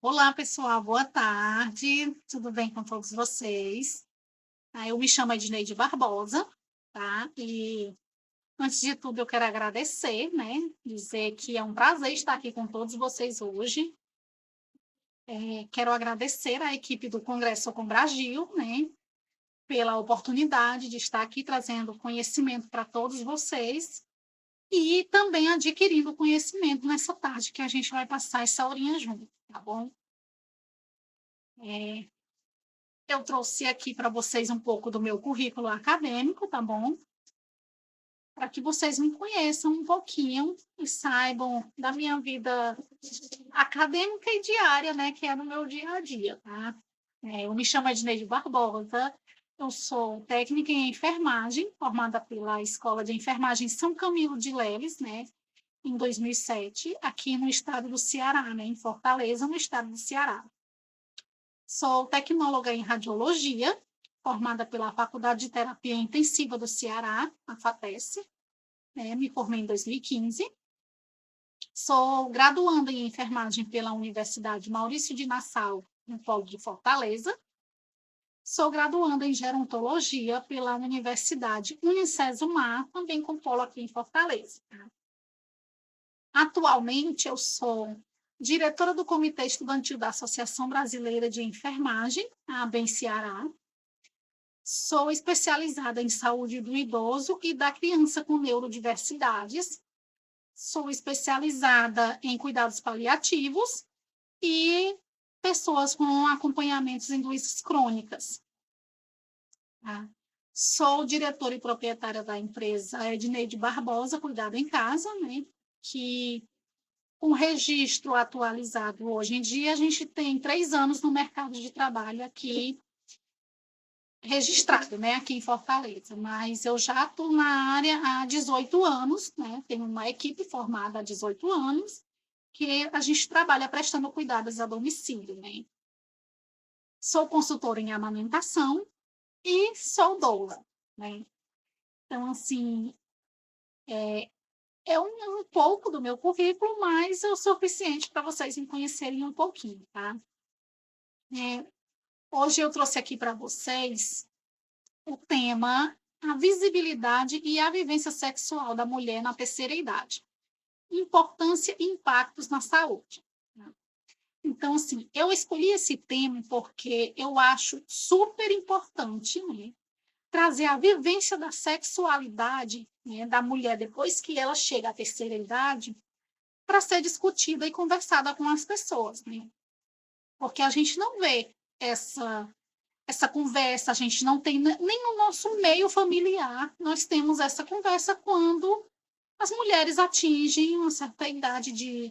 Olá, pessoal, boa tarde. Tudo bem com todos vocês? Eu me chamo Edneide Barbosa, tá? E antes de tudo, eu quero agradecer, né? Dizer que é um prazer estar aqui com todos vocês hoje. Quero agradecer à equipe do Congresso com Brasil, né? Pela oportunidade de estar aqui trazendo conhecimento para todos vocês e também adquirindo conhecimento nessa tarde que a gente vai passar essa horinha junto, tá bom? É, Eu trouxe aqui para vocês um pouco do meu currículo acadêmico, tá bom? Para que vocês me conheçam um pouquinho e saibam da minha vida acadêmica e diária, né? Que é no meu dia a dia, tá? Eu me chamo Edneide Barbosa, eu sou técnica em enfermagem, formada pela Escola de Enfermagem São Camilo de Leles, né? Em 2007, aqui no estado do Ceará, né? Em Fortaleza, no estado do Ceará. Sou tecnóloga em radiologia, formada pela Faculdade de Terapia Intensiva do Ceará, a FATES, né? Me formei em 2015. Sou graduanda em enfermagem pela Universidade Maurício de Nassau, no Polo de Fortaleza. Sou graduanda em gerontologia pela Universidade Unicesumar, também com polo aqui em Fortaleza. Atualmente, eu sou diretora do Comitê Estudantil da Associação Brasileira de Enfermagem, a ABEM Ceará. Sou especializada em saúde do idoso e da criança com neurodiversidades. Sou especializada em cuidados paliativos e pessoas com acompanhamentos em doenças crônicas. Tá? Sou diretora e proprietária da empresa Edneide Barbosa, Cuidado em Casa, né? Que com registro atualizado hoje em dia, a gente tem 3 anos no mercado de trabalho aqui registrado, né, aqui em Fortaleza, mas eu já estou na área há 18 anos, né, tenho uma equipe formada há 18 anos, que a gente trabalha prestando cuidados a domicílio, né. Sou consultora em amamentação e sou doula, né. Então, assim, é um pouco do meu currículo, mas é o suficiente para vocês me conhecerem um pouquinho, tá. É, Hoje eu trouxe aqui para vocês o tema a visibilidade e a vivência sexual da mulher na terceira idade. Importância e impactos na saúde. Então, assim, eu escolhi esse tema porque eu acho super importante, né, trazer a vivência da sexualidade, né, da mulher depois que ela chega à terceira idade para ser discutida e conversada com as pessoas, né? Porque a gente não vê essa conversa, a gente não tem nem no nosso meio familiar, nós temos essa conversa quando as mulheres atingem uma certa idade de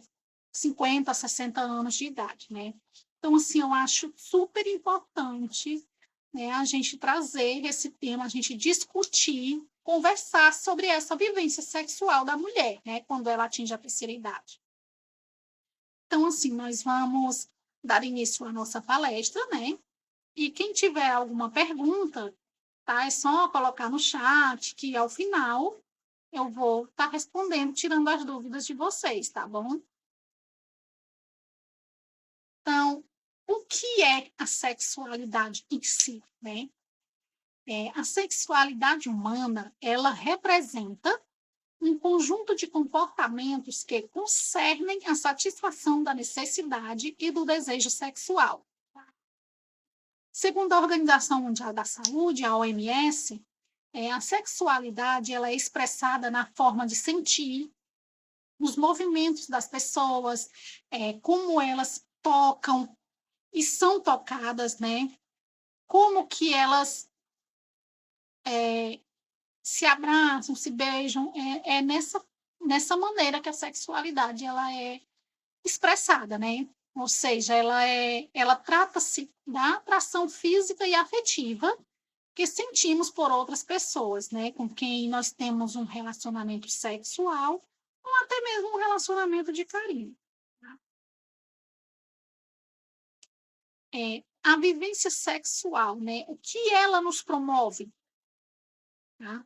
50, 60 anos de idade, né? Então, assim, eu acho super importante, né, a gente trazer esse tema, a gente discutir, conversar sobre essa vivência sexual da mulher, né, quando ela atinge a terceira idade. Então, assim, nós vamos dar início à nossa palestra, né? E quem tiver alguma pergunta, tá? É só colocar no chat que ao final eu vou estar respondendo, tirando as dúvidas de vocês, tá bom? Então, o que é a sexualidade em si, né? A sexualidade humana, ela representa um conjunto de comportamentos que concernem a satisfação da necessidade e do desejo sexual. Segundo a Organização Mundial da Saúde, a OMS, a sexualidade ela é expressada na forma de sentir, nos movimentos das pessoas, como elas tocam e são tocadas, né? Como que elas se abraçam, se beijam, é nessa maneira que a sexualidade ela é expressada, né? Ou seja, ela trata-se da atração física e afetiva que sentimos por outras pessoas, né? Com quem nós temos um relacionamento sexual ou até mesmo um relacionamento de carinho. Tá? A vivência sexual, né? O que ela nos promove? Tá?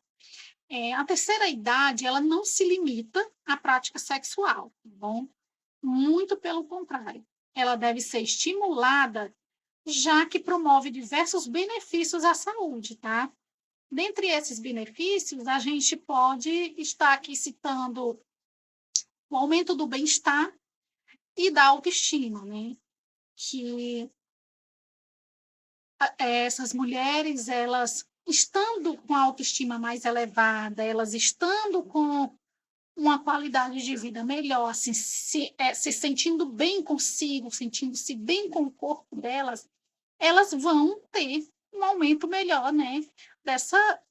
A terceira idade, ela não se limita à prática sexual, tá bom? Muito pelo contrário. ela deve ser estimulada, já que promove diversos benefícios à saúde, tá? Dentre esses benefícios, a gente pode estar aqui citando o aumento do bem-estar e da autoestima, né? Que essas mulheres, elas estando com a autoestima mais elevada, elas estando com uma qualidade de vida melhor, assim, se sentindo bem consigo, sentindo-se bem com o corpo delas, elas vão ter um aumento melhor, né, dessa,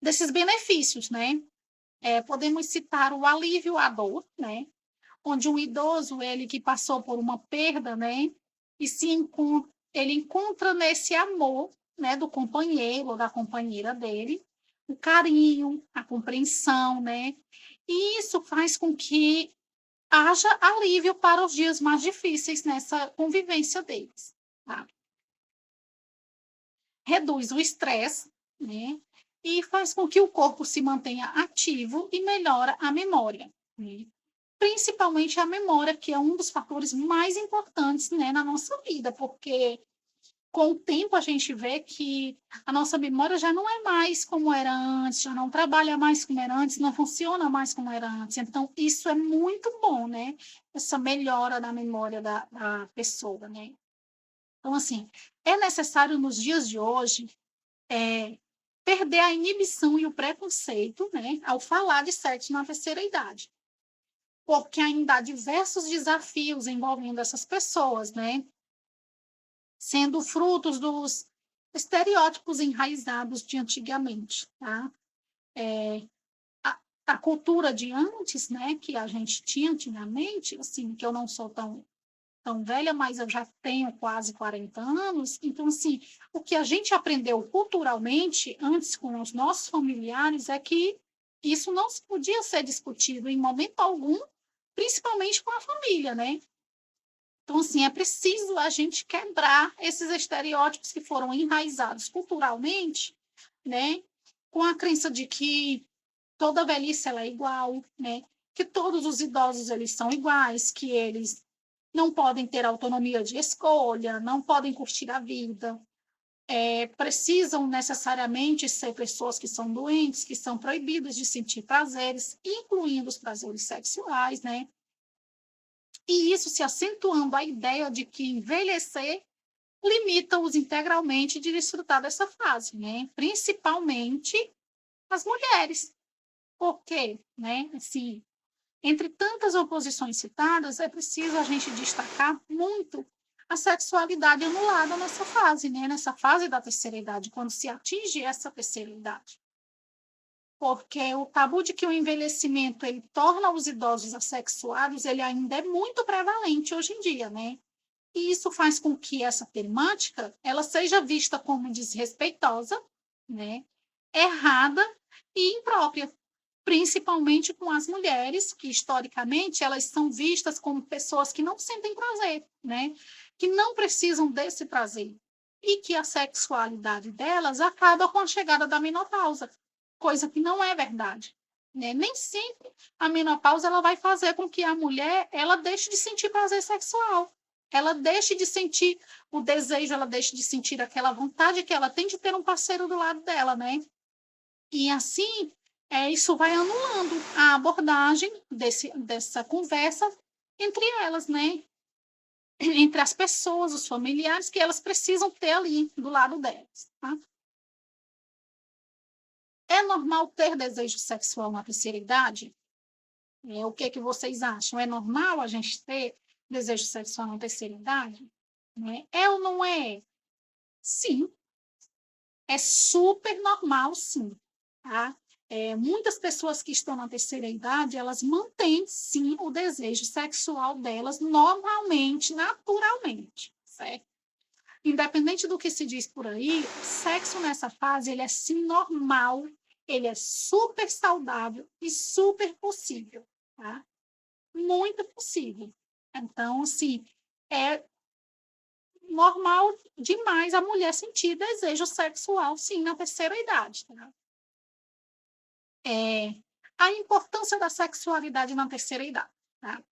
desses benefícios, né? Podemos citar o alívio à dor, né? Onde um idoso, ele que passou por uma perda, né? E ele encontra nesse amor, né, do companheiro ou da companheira dele, o carinho, a compreensão, né? E isso faz com que haja alívio para os dias mais difíceis nessa convivência deles, tá? Reduz o estresse, né? E faz com que o corpo se mantenha ativo e melhora a memória, né? Principalmente a memória, que é um dos fatores mais importantes, né, na nossa vida, porque com o tempo a gente vê que a nossa memória já não é mais como era antes, já não trabalha mais como era antes, não funciona mais como era antes. Então, isso é muito bom, né? Essa melhora da memória da pessoa, né? Então, assim, é necessário nos dias de hoje perder a inibição e o preconceito, né, ao falar de sexo na terceira idade, porque ainda há diversos desafios envolvendo essas pessoas, né, sendo frutos dos estereótipos enraizados de antigamente, tá? A cultura de antes, né, que a gente tinha antigamente, assim, que eu não sou tão velha, mas eu já tenho quase 40 anos, então, assim, o que a gente aprendeu culturalmente antes com os nossos familiares é que isso não podia ser discutido em momento algum, principalmente com a família, né? Então, assim, é preciso a gente quebrar esses estereótipos que foram enraizados culturalmente, né? Com a crença de que toda velhice ela é igual, né? Que todos os idosos eles são iguais, que eles não podem ter autonomia de escolha, não podem curtir a vida, precisam necessariamente ser pessoas que são doentes, que são proibidas de sentir prazeres, incluindo os prazeres sexuais, né? E isso se acentuando a ideia de que envelhecer limita-os integralmente de desfrutar dessa fase, né? Principalmente as mulheres. Por quê? Né? Assim, entre tantas oposições citadas, é preciso a gente destacar muito a sexualidade anulada nessa fase, né? Nessa fase da terceira idade, quando se atinge essa terceira idade. Porque o tabu de que o envelhecimento ele torna os idosos assexuados, ele ainda é muito prevalente hoje em dia, né? E isso faz com que essa temática ela seja vista como desrespeitosa, né? Errada e imprópria, principalmente com as mulheres, que historicamente elas são vistas como pessoas que não sentem prazer, né? Que não precisam desse prazer e que a sexualidade delas acaba com a chegada da menopausa, coisa que não é verdade, né? Nem sempre a menopausa ela vai fazer com que a mulher ela deixe de sentir prazer sexual, ela deixe de sentir o desejo, ela deixe de sentir aquela vontade que ela tem de ter um parceiro do lado dela, né? E assim, isso vai anulando a abordagem dessa conversa entre elas, né? Entre as pessoas, os familiares, que elas precisam ter ali do lado delas. Tá? É normal ter desejo sexual na terceira idade? O que vocês acham? É normal a gente ter desejo sexual na terceira idade? Né? É ou não é? Sim, é super normal, sim. Tá? Muitas pessoas que estão na terceira idade, elas mantêm, sim, o desejo sexual delas normalmente, naturalmente, certo? Independente do que se diz por aí, o sexo nessa fase, ele é sim normal, ele é super saudável e super possível, tá? Muito possível. Então, assim, é normal demais a mulher sentir desejo sexual, sim, na terceira idade, tá? A importância da sexualidade na terceira idade. Tá?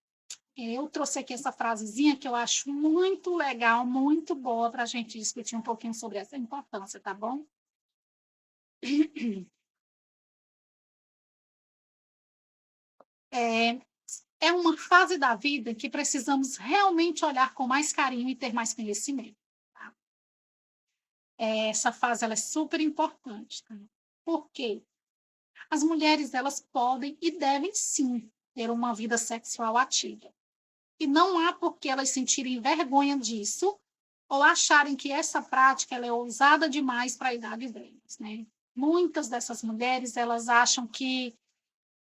Eu trouxe aqui essa frasezinha que eu acho muito legal, muito boa para a gente discutir um pouquinho sobre essa importância, tá bom? É, é uma fase da vida que precisamos realmente olhar com mais carinho e ter mais conhecimento. Tá? Essa fase ela é super importante. Tá? Por quê? As mulheres elas podem e devem sim ter uma vida sexual ativa. E não há por que elas sentirem vergonha disso ou acharem que essa prática ela é ousada demais para a idade delas, né? Muitas dessas mulheres elas acham que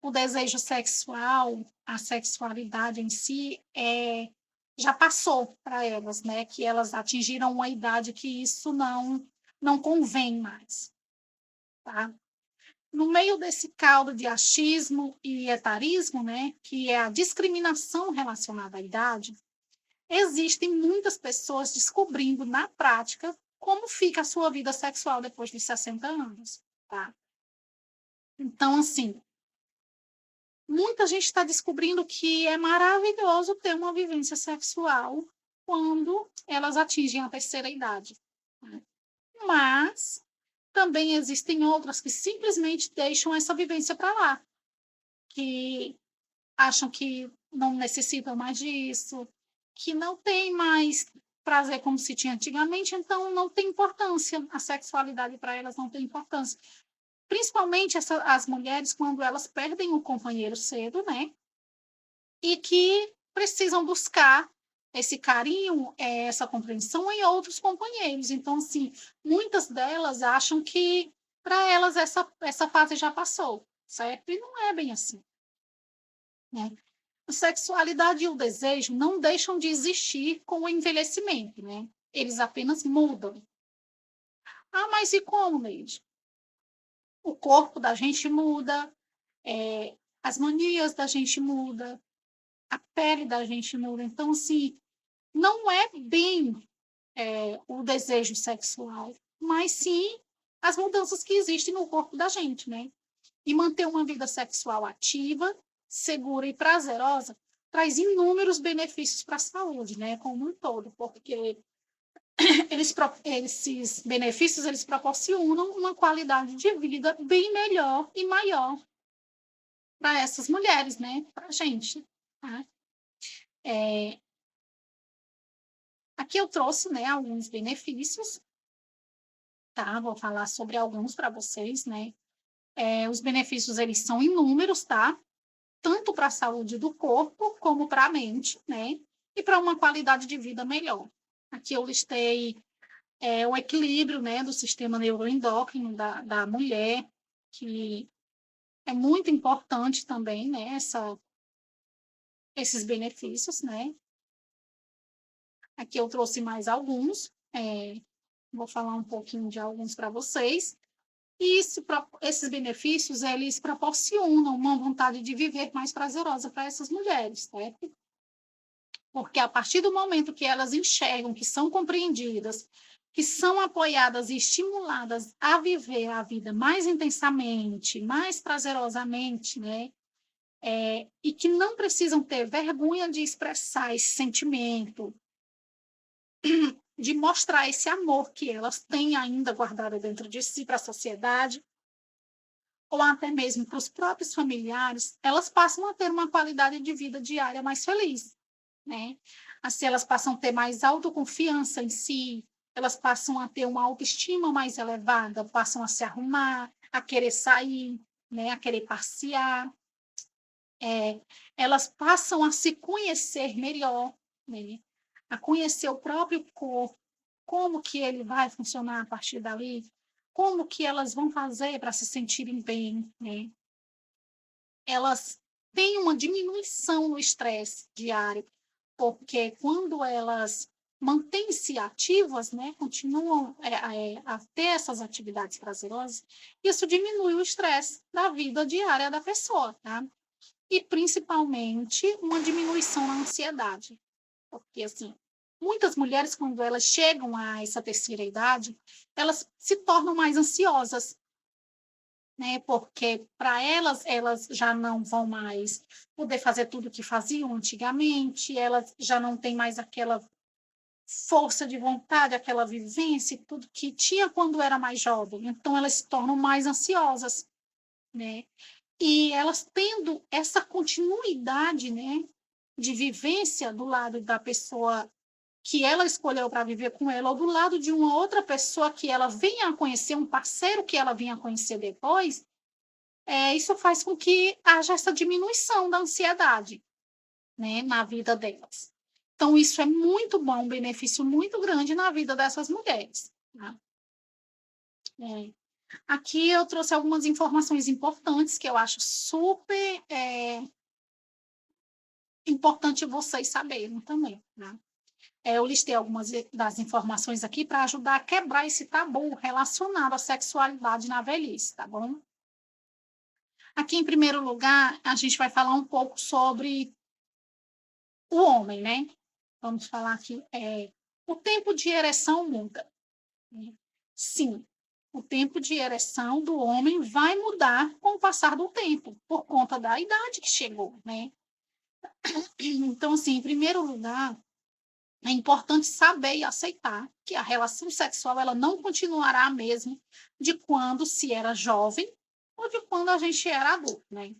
o desejo sexual, a sexualidade em si, já passou para elas, né? Que elas atingiram uma idade que isso não convém mais, tá? No meio desse caldo de achismo e etarismo, né, que é a discriminação relacionada à idade, existem muitas pessoas descobrindo na prática como fica a sua vida sexual depois de 60 anos, tá? Então, assim, muita gente está descobrindo que é maravilhoso ter uma vivência sexual quando elas atingem a terceira idade. Né? Mas também existem outras que simplesmente deixam essa vivência para lá, que acham que não necessitam mais disso, que não tem mais prazer como se tinha antigamente, então não tem importância, a sexualidade para elas não tem importância. Principalmente as mulheres, quando elas perdem o companheiro cedo, né? E que precisam buscar esse carinho, essa compreensão em outros companheiros. Então, assim, muitas delas acham que para elas essa fase já passou, certo? E não é bem assim, né? A sexualidade e o desejo não deixam de existir com o envelhecimento, né? Eles apenas mudam. Ah, mas e como, Neide? O corpo da gente muda, as manias da gente muda, a pele da gente muda. Então, assim, não é bem o desejo sexual, mas sim as mudanças que existem no corpo da gente, né? E manter uma vida sexual ativa, segura e prazerosa traz inúmeros benefícios para a saúde, né? Como um todo, porque esses benefícios eles proporcionam uma qualidade de vida bem melhor e maior para essas mulheres, né? Para a gente. Tá? É, aqui eu trouxe, né, alguns benefícios, tá? Vou falar sobre alguns para vocês, né? Os benefícios eles são inúmeros, tá? Tanto para a saúde do corpo como para a mente, né? E para uma qualidade de vida melhor. Aqui eu listei o equilíbrio, né, do sistema neuroendócrino da mulher, que é muito importante também, né, esses benefícios, né? Aqui eu trouxe mais alguns, vou falar um pouquinho de alguns para vocês. E esses benefícios, eles proporcionam uma vontade de viver mais prazerosa para essas mulheres, certo? Porque a partir do momento que elas enxergam que são compreendidas, que são apoiadas e estimuladas a viver a vida mais intensamente, mais prazerosamente, né? E que não precisam ter vergonha de expressar esse sentimento, de mostrar esse amor que elas têm ainda guardado dentro de si para a sociedade, ou até mesmo para os próprios familiares, elas passam a ter uma qualidade de vida diária mais feliz, né? Assim, elas passam a ter mais autoconfiança em si, elas passam a ter uma autoestima mais elevada, passam a se arrumar, a querer sair, né? A querer passear, elas passam a se conhecer melhor, né? A conhecer o próprio corpo, como que ele vai funcionar a partir dali, como que elas vão fazer para se sentirem bem, né? Elas têm uma diminuição no estresse diário, porque quando elas mantêm-se ativas, né, continuam a ter essas atividades prazerosas, isso diminui o estresse da vida diária da pessoa, tá? E principalmente uma diminuição na ansiedade, porque assim, muitas mulheres quando elas chegam a essa terceira idade, elas se tornam mais ansiosas, né? Porque para elas já não vão mais poder fazer tudo o que faziam antigamente, elas já não têm mais aquela força de vontade, aquela vivência, tudo que tinha quando era mais jovem. Então, elas se tornam mais ansiosas, né? E elas tendo essa continuidade, né, de vivência do lado da pessoa que ela escolheu para viver com ela, ou do lado de uma outra pessoa que ela venha a conhecer, um parceiro que ela venha a conhecer depois, isso faz com que haja essa diminuição da ansiedade, né, na vida delas. Então, isso é muito bom, um benefício muito grande na vida dessas mulheres. Tá? É. Aqui eu trouxe algumas informações importantes que eu acho super importante vocês saberem também. Né? Eu listei algumas das informações aqui para ajudar a quebrar esse tabu relacionado à sexualidade na velhice, tá bom? Aqui, em primeiro lugar, a gente vai falar um pouco sobre o homem, né? Vamos falar aqui, o tempo de ereção muda. Né? Sim, o tempo de ereção do homem vai mudar com o passar do tempo, por conta da idade que chegou, né? Então, assim, em primeiro lugar, é importante saber e aceitar que a relação sexual ela não continuará a mesma de quando se era jovem ou de quando a gente era adulto, né?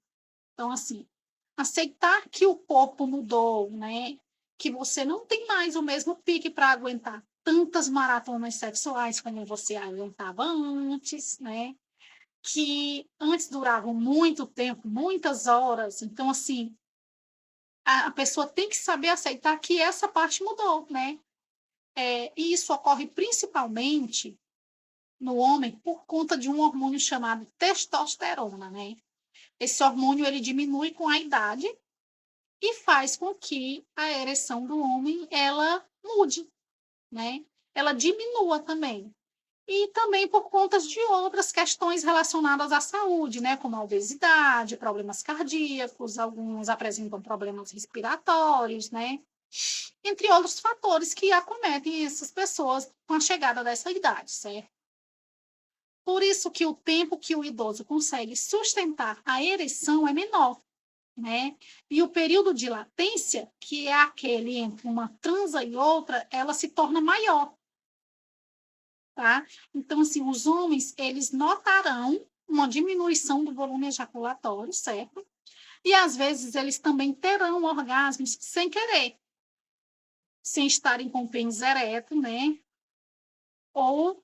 Então, assim, aceitar que o corpo mudou, né? Que você não tem mais o mesmo pique para aguentar tantas maratonas sexuais como você aguentava antes, né? Que antes duravam muito tempo, muitas horas. Então, assim, a pessoa tem que saber aceitar que essa parte mudou, né? E isso ocorre principalmente no homem por conta de um hormônio chamado testosterona, né? Esse hormônio ele diminui com a idade e faz com que a ereção do homem ela mude, né? Ela diminua também. E também por conta de outras questões relacionadas à saúde, né? Como a obesidade, problemas cardíacos, alguns apresentam problemas respiratórios, né? Entre outros fatores que acometem essas pessoas com a chegada dessa idade, certo? Por isso que o tempo que o idoso consegue sustentar a ereção é menor, né? E o período de latência, que é aquele entre uma transa e outra, ela se torna maior, tá? Então, assim, os homens, eles notarão uma diminuição do volume ejaculatório, certo? E às vezes eles também terão orgasmos sem querer, sem estarem com o pênis ereto, né? Ou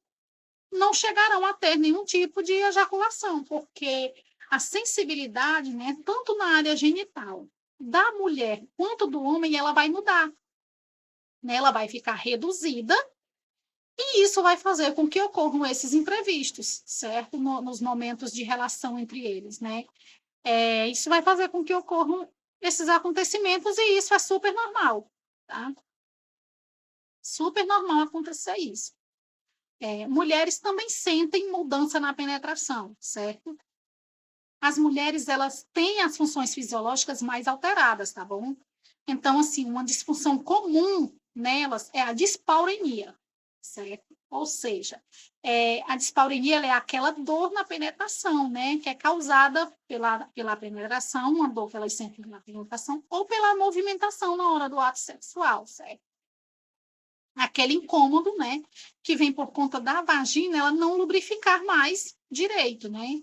não chegarão a ter nenhum tipo de ejaculação, porque a sensibilidade, né, tanto na área genital da mulher quanto do homem, ela vai mudar, né? Ela vai ficar reduzida e isso vai fazer com que ocorram esses imprevistos, certo? Nos momentos de relação entre eles, né? Isso vai fazer com que ocorram esses acontecimentos e isso é super normal, tá? Super normal acontecer isso. Mulheres também sentem mudança na penetração, certo? As mulheres, elas têm as funções fisiológicas mais alteradas, tá bom? Então, assim, uma disfunção comum nelas é a dispareunia, certo? Ou seja, a dispareunia é aquela dor na penetração, né? Que é causada pela penetração, uma dor que elas sentem na penetração, ou pela movimentação na hora do ato sexual, certo? Aquele incômodo, né? Que vem por conta da vagina, ela não lubrificar mais direito, né?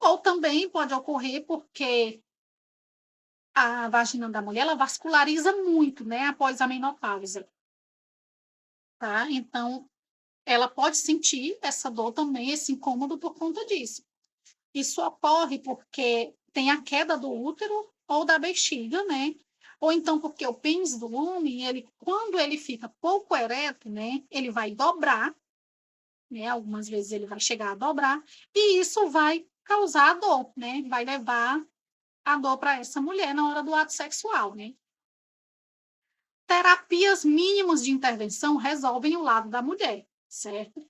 Ou também pode ocorrer porque a vagina da mulher, ela vasculariza muito, né? Após a menopausa, tá? Então, ela pode sentir essa dor também, esse incômodo por conta disso. Isso ocorre porque tem a queda do útero ou da bexiga, né? Ou então porque o pênis do homem, ele, quando ele fica pouco ereto, né? Ele vai dobrar, né? Algumas vezes ele vai chegar a dobrar, e isso vai causar dor, né? Vai levar a dor para essa mulher na hora do ato sexual, né? Terapias mínimas de intervenção resolvem o lado da mulher, certo?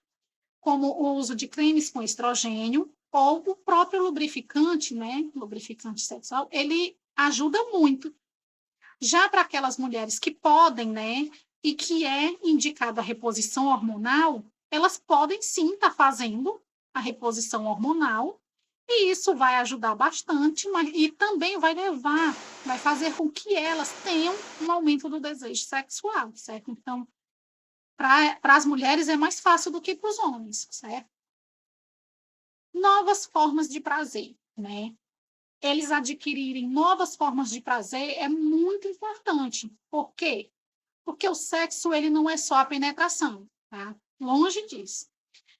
Como o uso de cremes com estrogênio ou o próprio lubrificante, né? Lubrificante sexual, ele ajuda muito. Já para aquelas mulheres que podem, né? E que é indicada a reposição hormonal, elas podem sim estar fazendo a reposição hormonal E isso vai ajudar bastante, mas e também vai fazer com que elas tenham um aumento do desejo sexual, certo? Então, para as mulheres é mais fácil do que para os homens, certo? Novas formas de prazer, né? Eles adquirirem novas formas de prazer é muito importante. Por quê? Porque o sexo ele não é só a penetração, tá? Longe disso.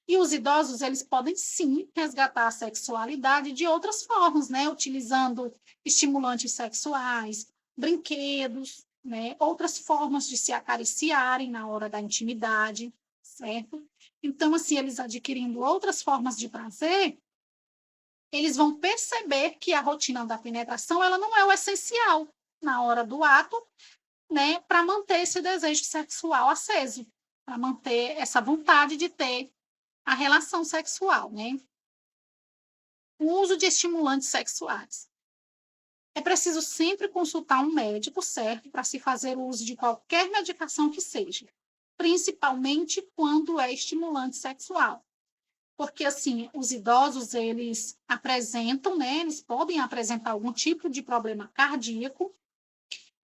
E os idosos, eles podem sim resgatar a sexualidade de outras formas, né? Utilizando estimulantes sexuais, brinquedos, né? Outras formas de se acariciarem na hora da intimidade, certo? Então, assim, eles adquirindo outras formas de prazer, eles vão perceber que a rotina da penetração, ela não é o essencial na hora do ato, né? Para manter esse desejo sexual aceso, para manter essa vontade de ter a relação sexual, né? O uso de estimulantes sexuais. É preciso sempre consultar um médico, certo, para se fazer o uso de qualquer medicação que seja, principalmente quando é estimulante sexual. Porque, assim, os idosos, eles apresentam, né, eles podem apresentar algum tipo de problema cardíaco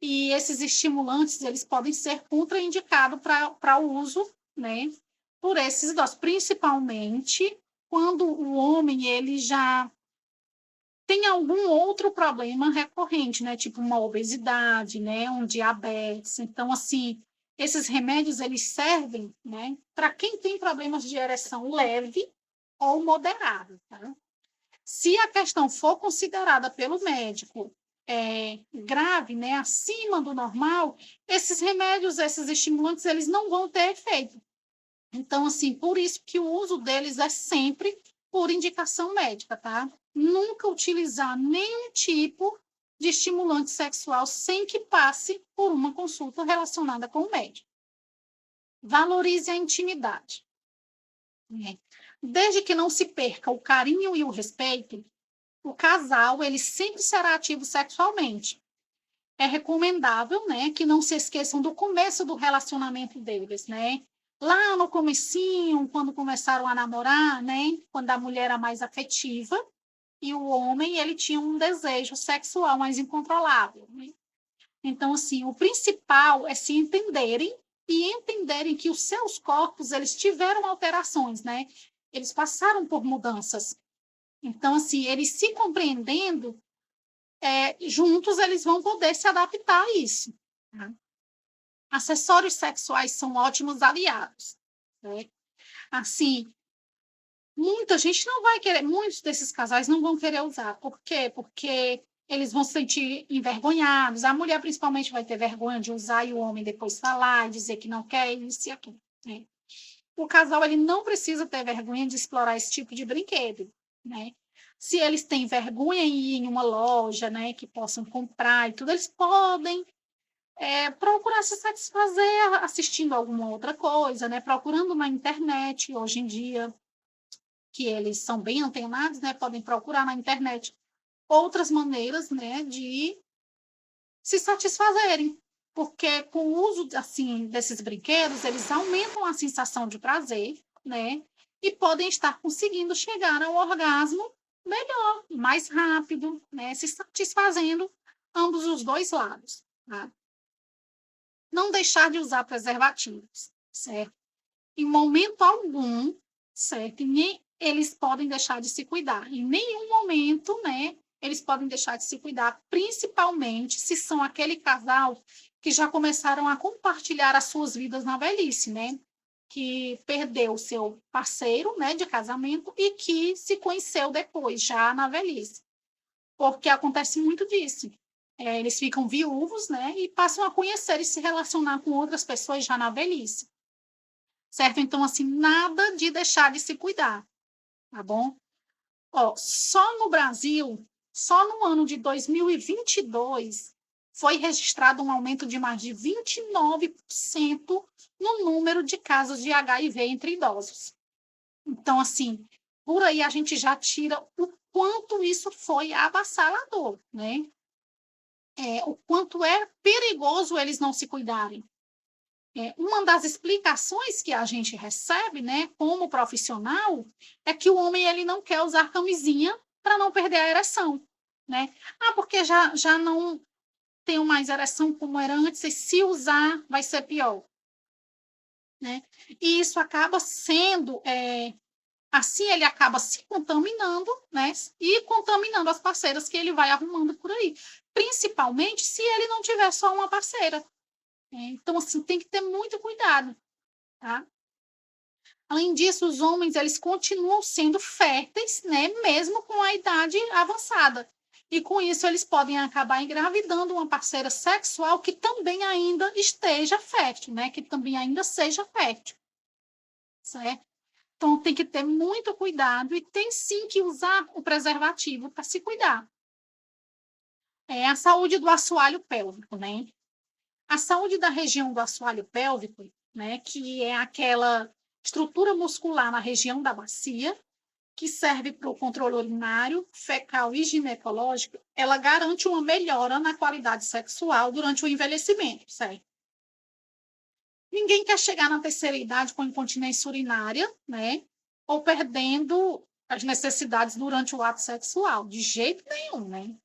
e esses estimulantes, eles podem ser contraindicados para o uso, né, por esses idosos, principalmente quando o homem ele já tem algum outro problema recorrente, né, tipo uma obesidade, né, um diabetes. Então, assim, esses remédios eles servem, né, para quem tem problemas de ereção leve ou moderado, tá? Se a questão for considerada pelo médico grave, né, acima do normal, esses remédios, esses estimulantes, eles não vão ter efeito. Então, assim, por isso que o uso deles é sempre por indicação médica, tá? Nunca utilizar nenhum tipo de estimulante sexual sem que passe por uma consulta relacionada com o médico. Valorize a intimidade. Né? Desde que não se perca o carinho e o respeito, o casal ele sempre será ativo sexualmente. É recomendável, né, que não se esqueçam do começo do relacionamento deles, né? Lá no comecinho, quando começaram a namorar, né, quando a mulher era mais afetiva e o homem ele tinha um desejo sexual mais incontrolável, né? Então, assim, o principal é se entenderem e entenderem que os seus corpos eles tiveram alterações, né? Eles passaram por mudanças. Então, assim, eles se compreendendo, juntos eles vão poder se adaptar a isso. Tá? Acessórios sexuais são ótimos aliados. Né? Assim, muita gente não vai querer, muitos desses casais não vão querer usar. Por quê? Porque eles vão se sentir envergonhados. A mulher, principalmente, vai ter vergonha de usar e o homem depois falar e dizer que não quer isso e aquilo. Né? O casal ele não precisa ter vergonha de explorar esse tipo de brinquedo. Né? Se eles têm vergonha em ir em uma loja, né, que possam comprar e tudo, eles podem procurar se satisfazer assistindo alguma outra coisa, né? Procurando na internet, hoje em dia, que eles são bem antenados, né? Podem procurar na internet outras maneiras, né? De se satisfazerem. Porque com o uso, assim, desses brinquedos, eles aumentam a sensação de prazer, né? E podem estar conseguindo chegar ao orgasmo melhor, mais rápido, né? Se satisfazendo ambos os dois lados, tá? Não deixar de usar preservativos, certo? Em momento algum, certo? Nem eles podem deixar de se cuidar. Em nenhum momento, né? Eles podem deixar de se cuidar, principalmente se são aquele casal que já começaram a compartilhar as suas vidas na velhice, né? Que perdeu o seu parceiro, né, de casamento e que se conheceu depois, já na velhice. Porque acontece muito disso. Eles ficam viúvos, né, e passam a conhecer e se relacionar com outras pessoas já na velhice. Certo? Então, assim, nada de deixar de se cuidar, tá bom? Ó, só no Brasil, só no ano de 2022, foi registrado um aumento de mais de 29% no número de casos de HIV entre idosos. Então, assim, por aí a gente já tira o quanto isso foi avassalador, né? O quanto é perigoso eles não se cuidarem. Uma das explicações que a gente recebe, né, como profissional, é que o homem ele não quer usar camisinha para não perder a ereção, né? Ah, porque já não tenho mais ereção como era antes, e se usar vai ser pior, né? E isso acaba sendo, assim ele acaba se contaminando, né? E contaminando as parceiras que ele vai arrumando por aí, principalmente se ele não tiver só uma parceira, né? Então, assim, tem que ter muito cuidado, tá? Além disso, os homens eles continuam sendo férteis, né, mesmo com a idade avançada. E com isso eles podem acabar engravidando uma parceira sexual que também ainda esteja fértil, né, que também ainda seja fértil, certo? Então tem que ter muito cuidado e tem sim que usar o preservativo para se cuidar. É a saúde do assoalho pélvico, né? A saúde da região do assoalho pélvico, né, que é aquela estrutura muscular na região da bacia, que serve para o controle urinário, fecal e ginecológico, ela garante uma melhora na qualidade sexual durante o envelhecimento, certo? Ninguém quer chegar na terceira idade com incontinência urinária, né? Ou perdendo as necessidades durante o ato sexual, de jeito nenhum, né?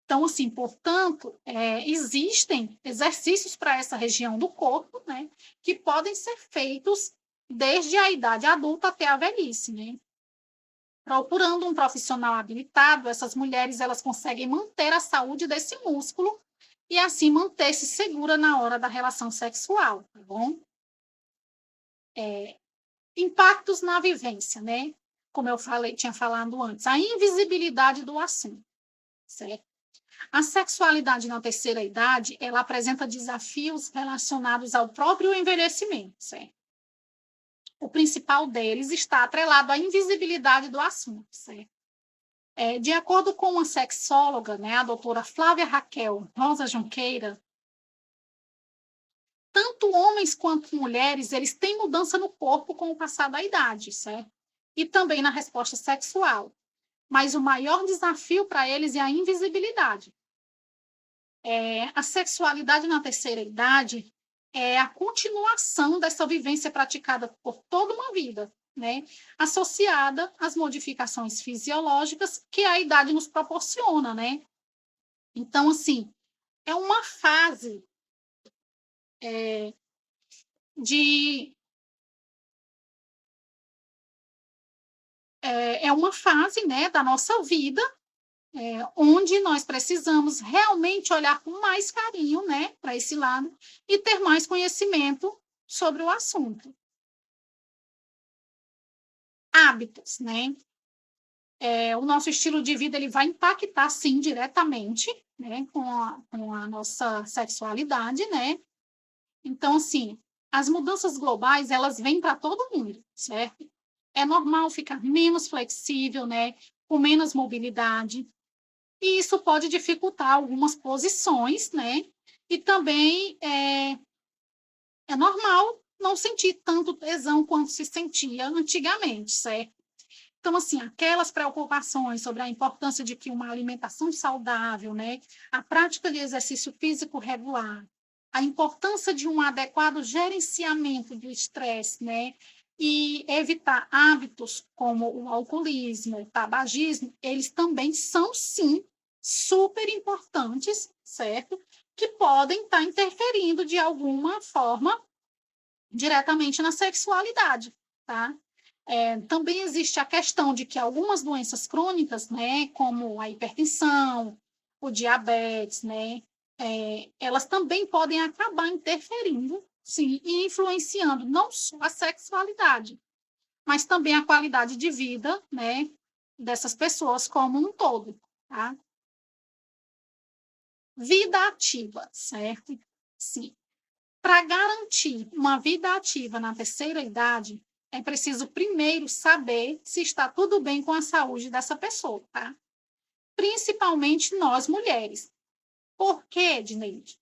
Então, assim, portanto, existem exercícios para essa região do corpo, né, que podem ser feitos desde a idade adulta até a velhice, né? Procurando um profissional habilitado, essas mulheres elas conseguem manter a saúde desse músculo e assim manter-se segura na hora da relação sexual, tá bom? Impactos na vivência, né? Como eu falei, tinha falado antes, a invisibilidade do assunto, certo? A sexualidade na terceira idade, ela apresenta desafios relacionados ao próprio envelhecimento, certo? O principal deles está atrelado à invisibilidade do assunto, certo? De acordo com uma sexóloga, né, a doutora Flávia Raquel Rosa Junqueira, tanto homens quanto mulheres, eles têm mudança no corpo com o passar da idade, certo? E também na resposta sexual. Mas o maior desafio para eles é a invisibilidade. A sexualidade na terceira idade é a continuação dessa vivência praticada por toda uma vida, né? Associada às modificações fisiológicas que a idade nos proporciona, né? Então, assim, é uma fase de uma fase, né, da nossa vida, onde nós precisamos realmente olhar com mais carinho, né, para esse lado e ter mais conhecimento sobre o assunto. Hábitos, né? O nosso estilo de vida ele vai impactar, sim, diretamente, né, com a nossa sexualidade, né? Então, assim, as mudanças globais, elas vêm para todo mundo, certo? É normal ficar menos flexível, né, com menos mobilidade, e isso pode dificultar algumas posições, né? E também é normal não sentir tanto tesão quanto se sentia antigamente, certo? Então, assim, aquelas preocupações sobre a importância de que uma alimentação saudável, né, a prática de exercício físico regular, a importância de um adequado gerenciamento do estresse, né, e evitar hábitos como o alcoolismo, o tabagismo, eles também são, sim, super importantes, certo? Que podem estar interferindo de alguma forma diretamente na sexualidade, tá? Também existe a questão de que algumas doenças crônicas, né, como a hipertensão, o diabetes, né, elas também podem acabar interferindo, sim, e influenciando não só a sexualidade, mas também a qualidade de vida, né, dessas pessoas como um todo, tá? Vida ativa, certo? Sim. Para garantir uma vida ativa na terceira idade, é preciso primeiro saber se está tudo bem com a saúde dessa pessoa, tá? Principalmente nós mulheres. Por quê, Dineide?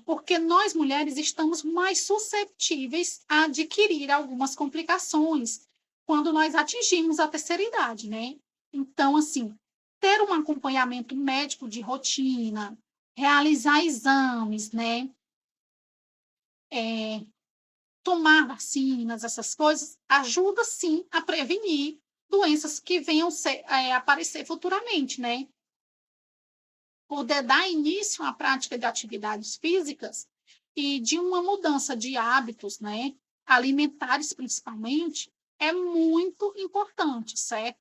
Porque nós mulheres estamos mais suscetíveis a adquirir algumas complicações quando nós atingimos a terceira idade, né? Então, assim, ter um acompanhamento médico de rotina, realizar exames, né? Tomar vacinas, essas coisas, ajuda sim a prevenir doenças que venham aparecer futuramente, né? Poder dar início à prática de atividades físicas e de uma mudança de hábitos, né? Alimentares principalmente, é muito importante, certo?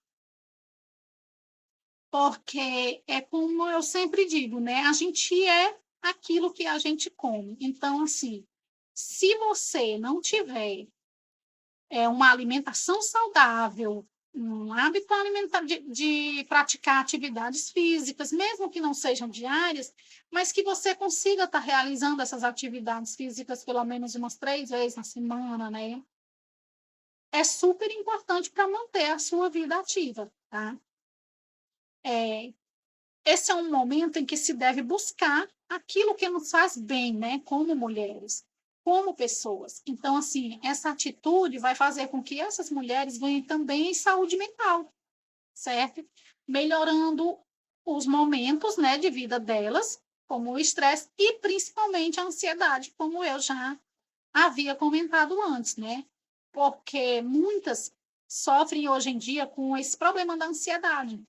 Porque é como eu sempre digo, né? A gente é aquilo que a gente come. Então, assim, se você não tiver uma alimentação saudável, um hábito alimentar de praticar atividades físicas, mesmo que não sejam diárias, mas que você consiga estar realizando essas atividades físicas pelo menos umas 3 vezes na semana, né? É super importante para manter a sua vida ativa, tá? É, esse é um momento em que se deve buscar aquilo que nos faz bem, né? Como mulheres, como pessoas. Então, assim, essa atitude vai fazer com que essas mulheres ganhem também saúde mental, certo? Melhorando os momentos, né, de vida delas, como o estresse e principalmente a ansiedade, como eu já havia comentado antes, né? Porque muitas sofrem hoje em dia com esse problema da ansiedade,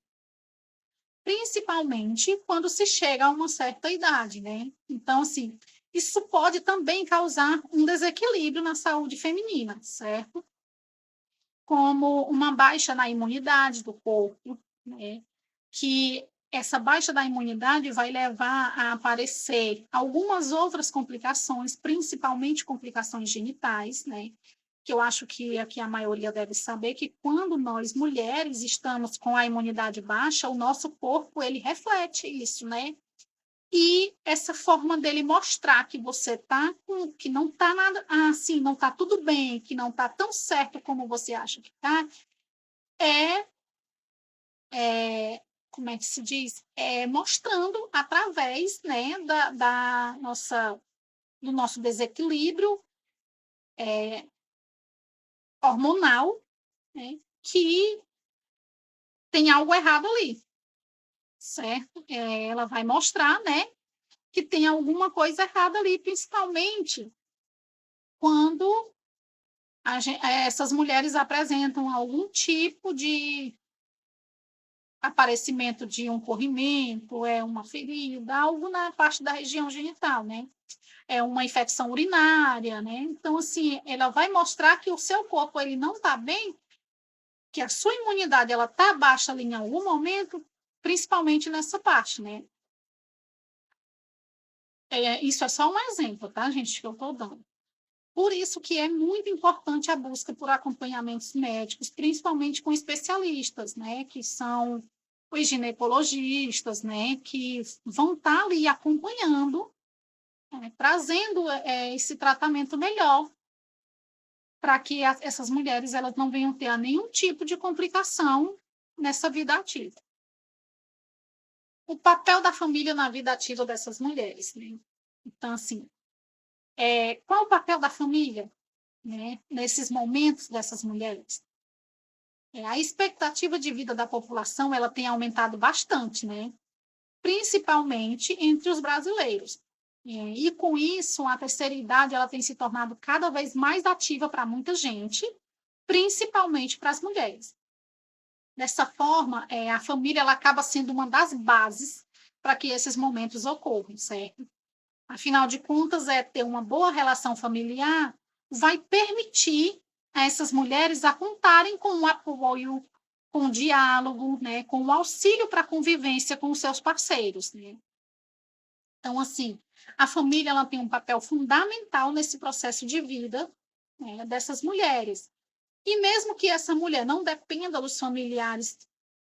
principalmente quando se chega a uma certa idade, né? Então, assim, isso pode também causar um desequilíbrio na saúde feminina, certo? Como uma baixa na imunidade do corpo, né? Que essa baixa da imunidade vai levar a aparecer algumas outras complicações, principalmente complicações genitais, né? Que eu acho que aqui a maioria deve saber que quando nós mulheres estamos com a imunidade baixa, o nosso corpo ele reflete isso, né? E essa forma dele mostrar que você tá com, que não tá nada assim, não tá tudo bem, que não tá tão certo como você acha que tá, é, como é que se diz? É mostrando através, né, do nosso desequilíbrio hormonal, né, que tem algo errado ali, certo? Ela vai mostrar, né, que tem alguma coisa errada ali, principalmente quando essas mulheres apresentam algum tipo de aparecimento de um corrimento, uma ferida, algo na parte da região genital, né? É uma infecção urinária, né? Então, assim, ela vai mostrar que o seu corpo ele não está bem, que a sua imunidade ela está baixa ali em algum momento, principalmente nessa parte, né? Isso é só um exemplo, tá, gente, que eu estou dando. Por isso que é muito importante a busca por acompanhamentos médicos, principalmente com especialistas, né, que são os ginecologistas, né, que vão estar ali acompanhando, trazendo esse tratamento melhor para que essas mulheres elas não venham ter nenhum tipo de complicação nessa vida ativa. O papel da família na vida ativa dessas mulheres, né? Então, assim, qual o papel da família, né, nesses momentos dessas mulheres? A expectativa de vida da população ela tem aumentado bastante, né? Principalmente entre os brasileiros. E com isso, a terceira idade ela tem se tornado cada vez mais ativa para muita gente, principalmente para as mulheres. Dessa forma, a família ela acaba sendo uma das bases para que esses momentos ocorram, certo? Afinal de contas, ter uma boa relação familiar vai permitir a essas mulheres a contarem com o apoio, com o diálogo, né, com o auxílio para a convivência com os seus parceiros, né? Então, assim, a família ela tem um papel fundamental nesse processo de vida, né, dessas mulheres. E mesmo que essa mulher não dependa dos familiares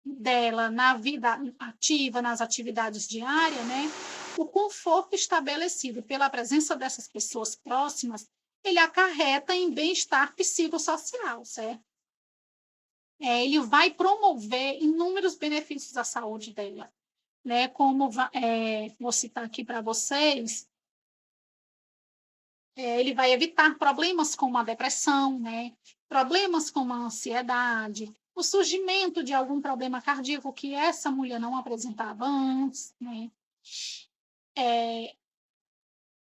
dela na vida ativa, nas atividades diárias, né? O conforto estabelecido pela presença dessas pessoas próximas, ele acarreta em bem-estar psicossocial, certo? Ele vai promover inúmeros benefícios à saúde dela, né? Como vou citar aqui para vocês, ele vai evitar problemas como a depressão, né? Problemas como a ansiedade, o surgimento de algum problema cardíaco que essa mulher não apresentava antes, né?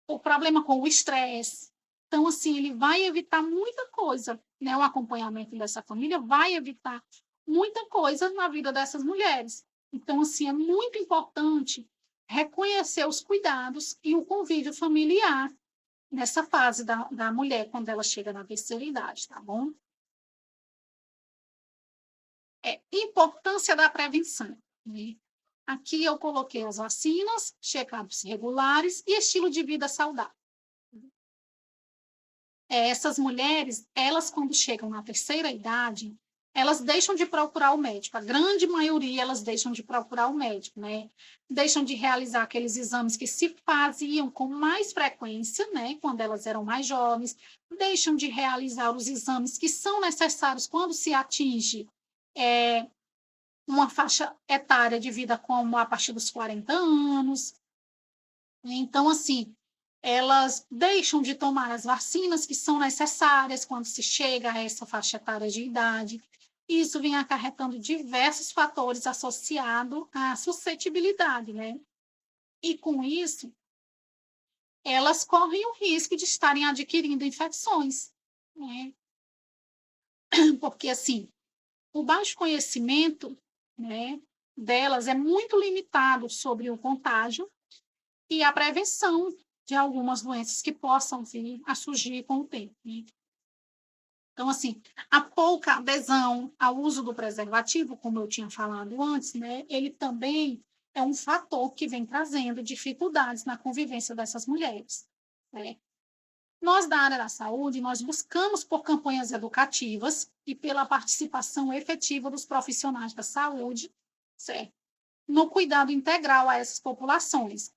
O problema com o estresse. Então, assim, ele vai evitar muita coisa, né? O acompanhamento dessa família vai evitar muita coisa na vida dessas mulheres. Então, assim, é muito importante reconhecer os cuidados e o convívio familiar nessa fase da mulher, quando ela chega na terceira idade, tá bom? Importância da prevenção, né? Aqui eu coloquei as vacinas, check-ups regulares e estilo de vida saudável. Essas mulheres, elas quando chegam na terceira idade, elas deixam de procurar o médico. A grande maioria, elas deixam de procurar o médico, né? Deixam de realizar aqueles exames que se faziam com mais frequência, né? Quando elas eram mais jovens. Deixam de realizar os exames que são necessários quando se atinge uma faixa etária de vida como a partir dos 40 anos. Então, assim, elas deixam de tomar as vacinas que são necessárias quando se chega a essa faixa etária de idade. Isso vem acarretando diversos fatores associados à suscetibilidade, né? E com isso, elas correm o risco de estarem adquirindo infecções, né? Porque, assim, o baixo conhecimento, né, delas é muito limitado sobre o contágio e a prevenção de algumas doenças que possam vir a surgir com o tempo, né? Então, assim, a pouca adesão ao uso do preservativo, como eu tinha falado antes, né, ele também é um fator que vem trazendo dificuldades na convivência dessas mulheres, né? Nós, da área da saúde, nós buscamos por campanhas educativas e pela participação efetiva dos profissionais da saúde, certo? No cuidado integral a essas populações,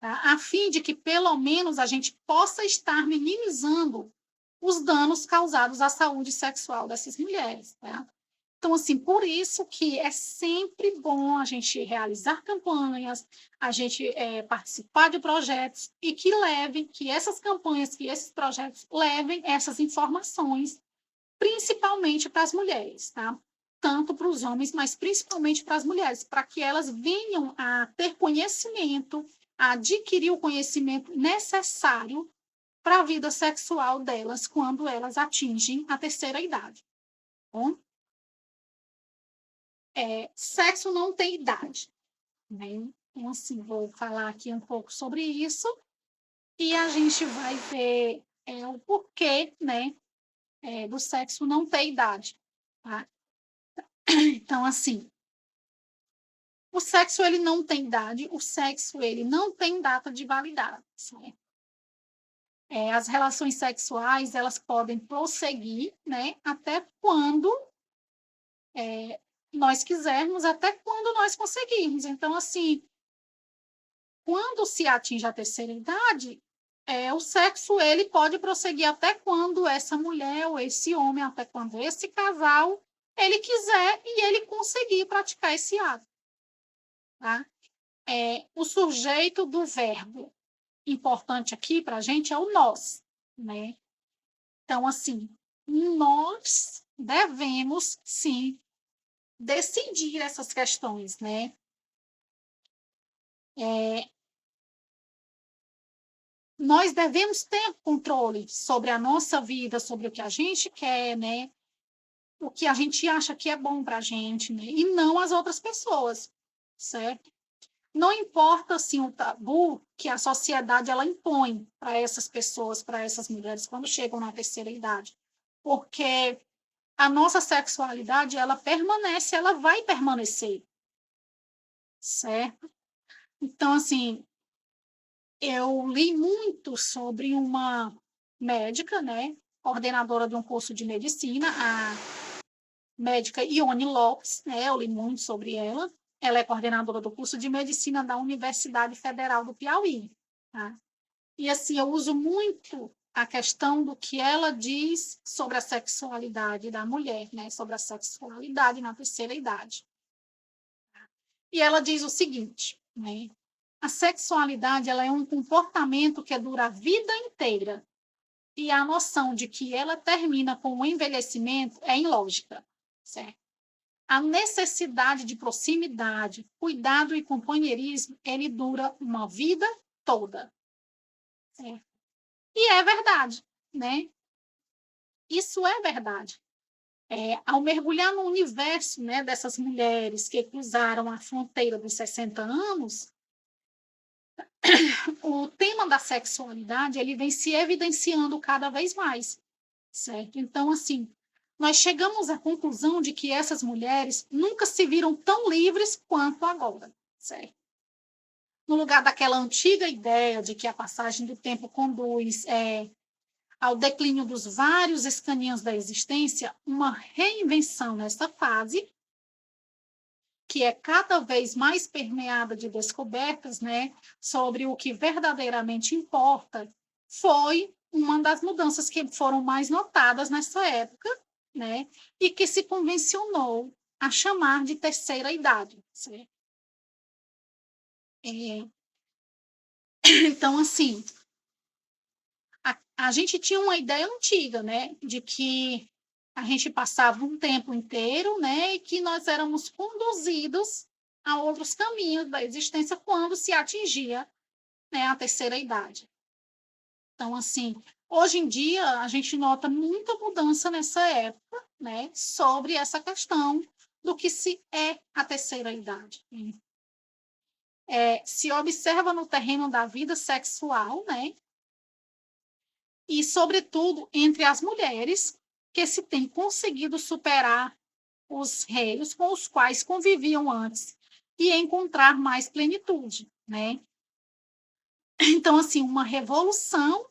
tá? A fim de que, pelo menos, a gente possa estar minimizando os danos causados à saúde sexual dessas mulheres, tá? Então, assim, por isso que é sempre bom a gente realizar campanhas, a gente participar de projetos e que essas campanhas, que esses projetos levem essas informações, principalmente para as mulheres, tá? Tanto para os homens, mas principalmente para as mulheres, para que elas venham a ter conhecimento, a adquirir o conhecimento necessário para a vida sexual delas quando elas atingem a terceira idade. Tá bom? Sexo não tem idade, né? Então, assim, vou falar aqui um pouco sobre isso e a gente vai ver o porquê, né, do sexo não ter idade, tá? Então, assim, o sexo ele não tem idade, o sexo ele não tem data de validade, certo? As relações sexuais elas podem prosseguir, né, até quando nós quisermos, até quando nós conseguirmos. Então, assim, quando se atinge a terceira idade, o sexo ele pode prosseguir até quando essa mulher ou esse homem, até quando esse casal, ele quiser e ele conseguir praticar esse ato, tá? O sujeito do verbo importante aqui para a gente é o nós, né? Então, assim, nós devemos, sim, decidir essas questões, né? É, nós devemos ter controle sobre a nossa vida, sobre o que a gente quer, né? O que a gente acha que é bom para a gente, né? E não as outras pessoas, certo? Não importa assim o tabu que a sociedade ela impõe para essas pessoas, para essas mulheres quando chegam na terceira idade, porque a nossa sexualidade ela permanece, ela vai permanecer, certo? Então assim, eu li muito sobre uma médica, né, coordenadora de um curso de medicina, a médica Ione Lopes, né, eu li muito sobre ela. Ela é coordenadora do curso de medicina da Universidade Federal do Piauí, tá? E assim, eu uso muito a questão do que ela diz sobre a sexualidade da mulher, né, sobre a sexualidade na terceira idade. E ela diz o seguinte, né, a sexualidade ela é um comportamento que dura a vida inteira e a noção de que ela termina com o envelhecimento é ilógica, certo? A necessidade de proximidade, cuidado e companheirismo, ele dura uma vida toda, certo? E é verdade, né? Isso é verdade. Ao mergulhar no universo, né, dessas mulheres que cruzaram a fronteira dos 60 anos, o tema da sexualidade ele vem se evidenciando cada vez mais, certo? Então, assim, nós chegamos à conclusão de que essas mulheres nunca se viram tão livres quanto agora, certo? No lugar daquela antiga ideia de que a passagem do tempo conduz ao declínio dos vários escaninhos da existência, uma reinvenção nessa fase, que é cada vez mais permeada de descobertas, né, sobre o que verdadeiramente importa, foi uma das mudanças que foram mais notadas nessa época, né, e que se convencionou a chamar de terceira idade. Certo? Então, assim, a gente tinha uma ideia antiga, né, de que a gente passava um tempo inteiro, né, e que nós éramos conduzidos a outros caminhos da existência quando se atingia, né, a terceira idade. Então, assim, hoje em dia a gente nota muita mudança nessa época, né, sobre essa questão do que se é a terceira idade. Se observa no terreno da vida sexual, né, e, sobretudo, entre as mulheres que se têm conseguido superar os reinos com os quais conviviam antes e encontrar mais plenitude, né? Então, assim, uma revolução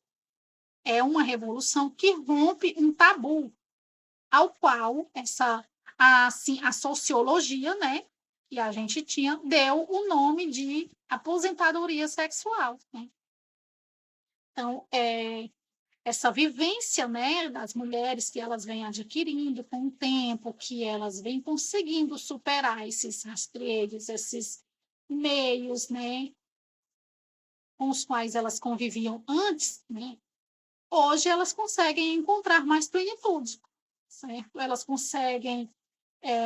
é uma revolução que rompe um tabu ao qual a sociologia, né, que a gente tinha, deu o nome de aposentadoria sexual, né? Então, essa vivência, né, das mulheres que elas vêm adquirindo com o tempo, que elas vêm conseguindo superar esses rastreios, esses meios, né, com os quais elas conviviam antes, né, hoje elas conseguem encontrar mais plenitude, certo? Elas conseguem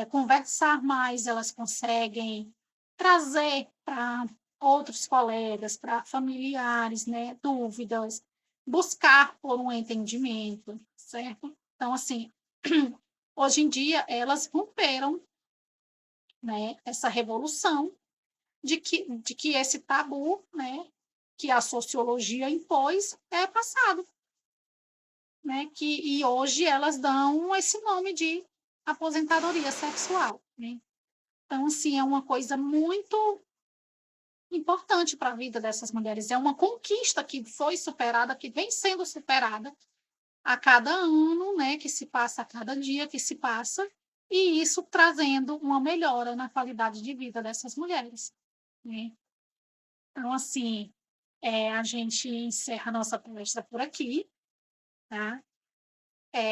conversar mais, elas conseguem trazer para outros colegas, para familiares, né, dúvidas, buscar por um entendimento, certo? Então, assim, hoje em dia elas romperam, né, essa revolução de que esse tabu, né, que a sociologia impôs é passado, né, e hoje elas dão esse nome de aposentadoria sexual, né? Então, assim, é uma coisa muito importante para a vida dessas mulheres. É uma conquista que foi superada, que vem sendo superada a cada ano, né, que se passa, a cada dia que se passa, e isso trazendo uma melhora na qualidade de vida dessas mulheres, né? Então, assim, a gente encerra a nossa palestra por aqui, tá?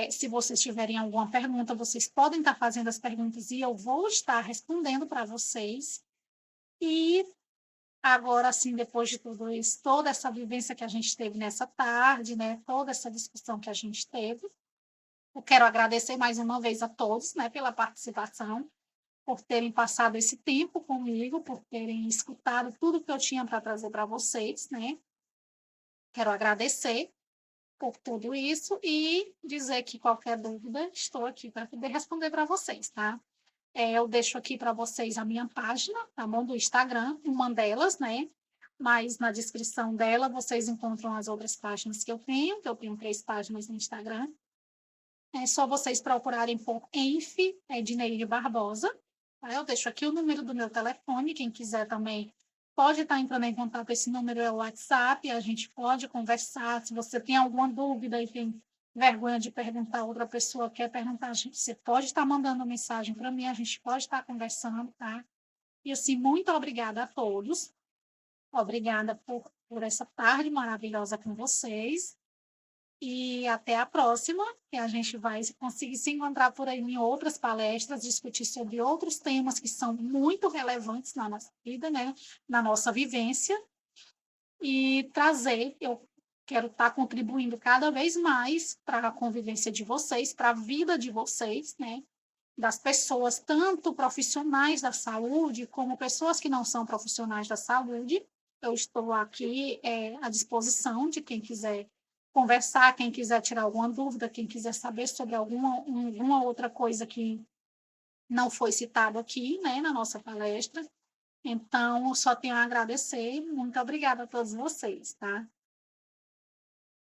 Se vocês tiverem alguma pergunta, vocês podem estar fazendo as perguntas e eu vou estar respondendo para vocês. E agora, assim, depois de tudo isso, toda essa vivência que a gente teve nessa tarde, né, toda essa discussão que a gente teve, eu quero agradecer mais uma vez a todos, né, pela participação, por terem passado esse tempo comigo, por terem escutado tudo que eu tinha para trazer para vocês, né. Quero agradecer por tudo isso e dizer que qualquer dúvida, estou aqui para poder responder para vocês, tá? Eu deixo aqui para vocês a minha página, tá bom? Do Instagram, uma delas, né? Mas na descrição dela vocês encontram as outras páginas que eu tenho 3 páginas no Instagram. É só vocês procurarem por Enf, Edneide Barbosa. Tá? Eu deixo aqui o número do meu telefone, quem quiser também pode estar entrando em contato, esse número é o WhatsApp, a gente pode conversar. Se você tem alguma dúvida e tem vergonha de perguntar, outra pessoa quer perguntar, você pode estar mandando mensagem para mim, a gente pode estar conversando, tá? E assim, muito obrigada a todos. Obrigada por essa tarde maravilhosa com vocês. E até a próxima, que a gente vai conseguir se encontrar por aí em outras palestras, discutir sobre outros temas que são muito relevantes na nossa vida, né? Na nossa vivência, e trazer, eu quero estar contribuindo cada vez mais para a convivência de vocês, para a vida de vocês, né? Das pessoas, tanto profissionais da saúde, como pessoas que não são profissionais da saúde. Eu estou aqui à disposição de quem quiser conversar, quem quiser tirar alguma dúvida, quem quiser saber sobre alguma outra coisa que não foi citado aqui, né, na nossa palestra. Então, só tenho a agradecer. Muito obrigada a todos vocês, tá?